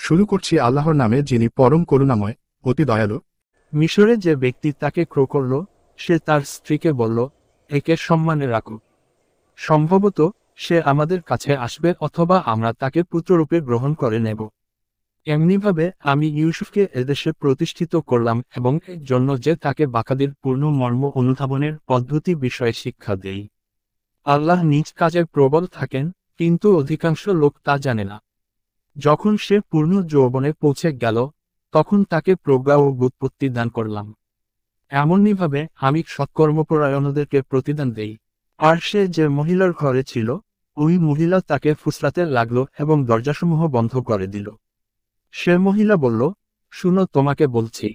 শুরু করছি আল্লাহর নামে, যিনি পরম করুণাময়, অতি দয়ালু। মিশরে যে ব্যক্তি তাকে ক্রয় করল, সে তার স্ত্রীকে বলল, একে সম্মানে রাখো। সম্ভবত সে আমাদের কাছে আসবে, অথবা আমরা তাকে পুত্ররূপে গ্রহণ করে নেব। এমনিভাবে আমি ইউসুফকে এদেশে প্রতিষ্ঠিত করলাম, এবং এর জন্য যে তাকে বাকাদির পূর্ণ মর্ম অনুধাবনের পদ্ধতি বিষয়ে শিক্ষা দেই। আল্লাহ নিজ কাজে প্রবল থাকেন, কিন্তু অধিকাংশ লোক তা জানে না। যখন সে পূর্ণ যৌবনে পৌঁছে গেল, তখন তাকে প্রজ্ঞা ও বুৎপত্তি দান করলাম। এমনইভাবে আমি সৎকর্মপরায়ণদেরকে প্রতিদান দেই। আর সে যে মহিলার ঘরে ছিল, ওই মহিলা তাকে ফুসলাতে লাগলো এবং দরজাসমূহ বন্ধ করে দিল। সে মহিলা বলল, শুনো, তোমাকে বলছি,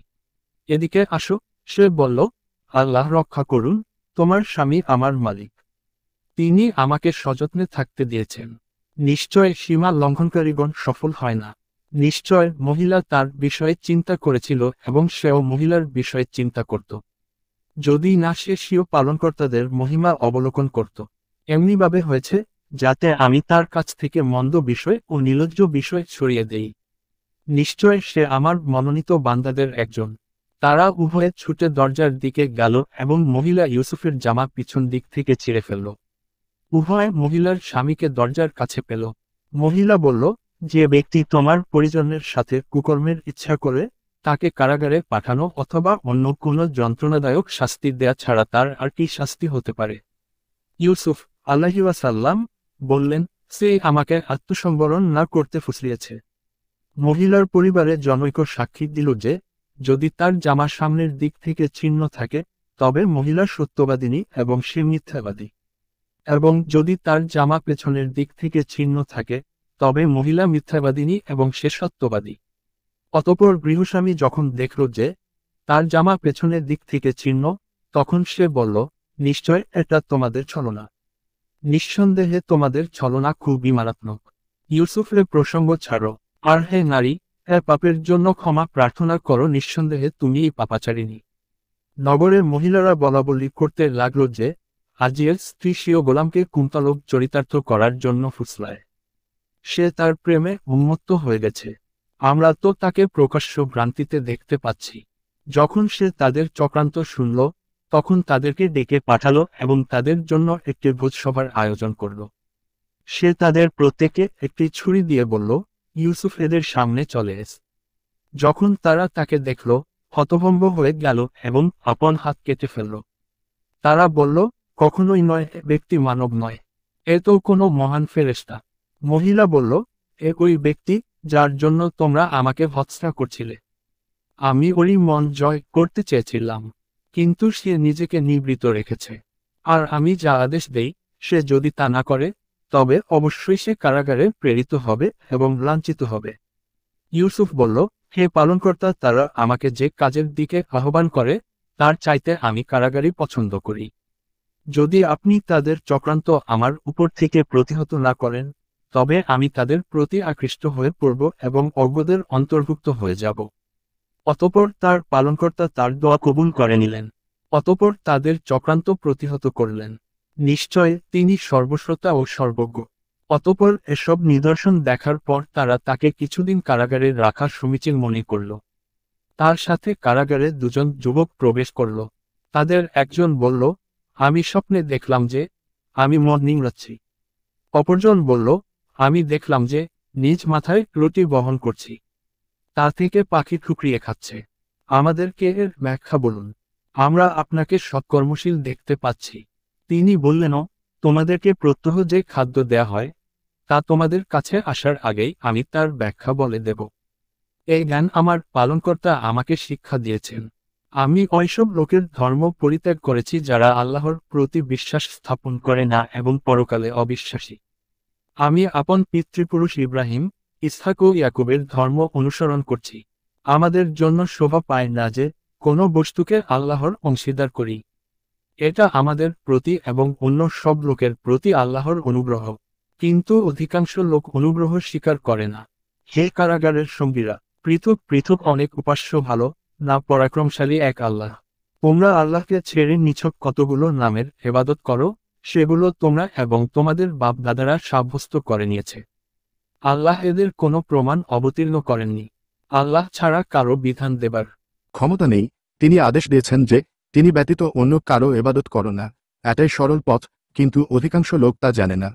এদিকে আসো। সে বলল, আল্লাহ রক্ষা করুন, তোমার স্বামী আমার মালিক। তিনি আমাকে সযত্নে থাকতে দিয়েছেন। নিশ্চয় সীমা লঙ্ঘনকারীগণ সফল হয় না। নিশ্চয় মহিলা তার বিষয়ে চিন্তা করেছিল, এবং সেও মহিলার বিষয়ে চিন্তা করত, যদি না সে স্বীয় পালনকর্তাদের মহিমা অবলোকন করত। এমনিভাবে হয়েছে, যাতে আমি তার কাছ থেকে মন্দ বিষয় ও নির্লজ্জ বিষয় ছড়িয়ে দেই। নিশ্চয় সে আমার মনোনীত বান্দাদের একজন। তারা উভয়ে ছুটে দরজার দিকে গেল, এবং মহিলা ইউসুফের জামা পিছন দিক থেকে ছিঁড়ে ফেলল। উভয় মহিলার স্বামীকে দরজার কাছে পেল। মহিলা বলল, যে ব্যক্তি তোমার পরিজনের সাথে কুকর্মের ইচ্ছা করে, তাকে কারাগারে পাঠানো অথবা অন্য কোনো যন্ত্রণাদায়ক শাস্তি দেয়া ছাড়া তার আর কি শাস্তি হতে পারে। ইউসুফ আলাইহিওয়াসাল্লাম বললেন, সে আমাকে আত্মসম্বরণ না করতে ফুসলিয়েছে। মহিলার পরিবারে জনৈক সাক্ষী দিল যে, যদি তার জামা সামনের দিক থেকে ছিন্ন থাকে, তবে মহিলা সত্যবাদিনী এবং সে মিথ্যাবাদী। এবং যদি তার জামা পেছনের দিক থেকে ছিন্ন থাকে, তবে মহিলা মিথ্যাবাদিনী এবং সে সত্যবাদী। অতঃপর গৃহস্বামী যখন দেখল যে তার জামা পেছনের দিক থেকে ছিন্ন, তখন সে বলল, নিশ্চয় এটা তোমাদের ছলনা। নিঃসন্দেহে তোমাদের ছলনা খুবই মারাত্মক। ইউসুফের প্রসঙ্গ ছাড়ো। আর হে নারী, এ পাপের জন্য ক্ষমা প্রার্থনা করো, নিঃসন্দেহে তুমিই পাপাচারিণী। নগরের মহিলারা বলাবলি করতে লাগল যে, আজিয়ের স্ত্রী স্বীয় গোলামকে কুন্তলব চরিতার্থ করার জন্য ফুসলায়। সে তার প্রেমে উন্মত্ত হয়ে গেছে। আমরা তো তাকে প্রকাশ্য ভ্রান্তিতে দেখতে পাচ্ছি। যখন সে তাদের চক্রান্ত শুনল, তখন তাদেরকে ডেকে পাঠালো এবং তাদের জন্য একটি ভোজসভার আয়োজন করল। সে তাদের প্রত্যেকে একটি ছুরি দিয়ে বলল, ইউসুফ এদের সামনে চলে এস। যখন তারা তাকে দেখল, হতভম্ব হয়ে গেল এবং আপন হাত কেটে ফেলল। তারা বলল, কখনোই নয়, এ ব্যক্তি মানব নয়, এ তো কোনো মহান ফেরেশতা। মহিলা বলল, এ ওই ব্যক্তি যার জন্য তোমরা আমাকে ভৎসনা করছিলে। আমি ওরই মন জয় করতে চেয়েছিলাম, কিন্তু সে নিজেকে নিবৃত রেখেছে। আর আমি যা আদেশ দেই, সে যদি তা না করে, তবে অবশ্যই সে কারাগারে প্রেরিত হবে এবং লাঞ্ছিত হবে। ইউসুফ বলল, হে পালনকর্তা, তারা আমাকে যে কাজের দিকে আহ্বান করে, তার চাইতে আমি কারাগারই পছন্দ করি। যদি আপনি তাদের চক্রান্ত আমার উপর থেকে প্রতিহত না করেন, তবে আমি তাদের প্রতি আকৃষ্ট হয়ে পড়ব এবং অজ্ঞদের অন্তর্ভুক্ত হয়ে যাব। অতঃপর তার পালনকর্তা তার দোয়া কবুল করে নিলেন। অতঃপর তাদের চক্রান্ত প্রতিহত করলেন। নিশ্চয় তিনি সর্বশ্রোতা ও সর্বজ্ঞ। অতঃপর এসব নিদর্শন দেখার পর তারা তাকে কিছুদিন কারাগারে রাখা সমীচীন মনে করল। তার সাথে কারাগারে দুজন যুবক প্রবেশ করল। তাদের একজন বলল, আমি স্বপ্নে দেখলাম যে আমি মদ নিংড়াচ্ছি। অপরজন বলল, আমি দেখলাম যে নিজ মাথায় রুটি বহন করছি, তা থেকে পাখি ঠুকরিয়ে খাচ্ছে। আমাদেরকে এর ব্যাখ্যা বলুন, আমরা আপনাকে সৎকর্মশীল দেখতে পাচ্ছি। তিনি বললেন, তোমাদেরকে প্রত্যহ যে খাদ্য দেয়া হয়, তা তোমাদের কাছে আসার আগেই আমি তার ব্যাখ্যা বলে দেব। এই জ্ঞান আমার পালনকর্তা আমাকে শিক্ষা দিয়েছেন। আমি ওইসব লোকের ধর্ম পরিত্যাগ করেছি যারা আল্লাহর প্রতি বিশ্বাস স্থাপন করে না এবং পরকালে অবিশ্বাসী। আমি আপন পিতৃপুরুষ ইব্রাহিম, ইসহাক ও ইয়াকুবের ধর্ম অনুসরণ করছি। আমাদের জন্য শোভা পায় না যে কোনো বস্তুকে আল্লাহর অংশীদার করি। এটা আমাদের প্রতি এবং অন্য সব লোকের প্রতি আল্লাহর অনুগ্রহ, কিন্তু অধিকাংশ লোক অনুগ্রহ স্বীকার করে না। হে কারাগারের সঙ্গীরা, পৃথক পৃথক অনেক উপাস্য ভালো না পরাক্রমশালী এক আল্লাহ। তোমরা আল্লাহকে ছেড়ে নিছক কতগুলো নামের ইবাদত করো, সেগুলো তোমরা এবং তোমাদের বাপ দাদারা সাব্যস্ত করে নিয়েছে। আল্লাহ এদের কোনো প্রমাণ অবতীর্ণ করেননি। আল্লাহ ছাড়া কারো বিধান দেবার ক্ষমতা নেই। তিনি আদেশ দিয়েছেন যে তিনি ব্যতীত অন্য কারো ইবাদত করো না। এটাই সরল পথ, কিন্তু অধিকাংশ লোক তা জানে না।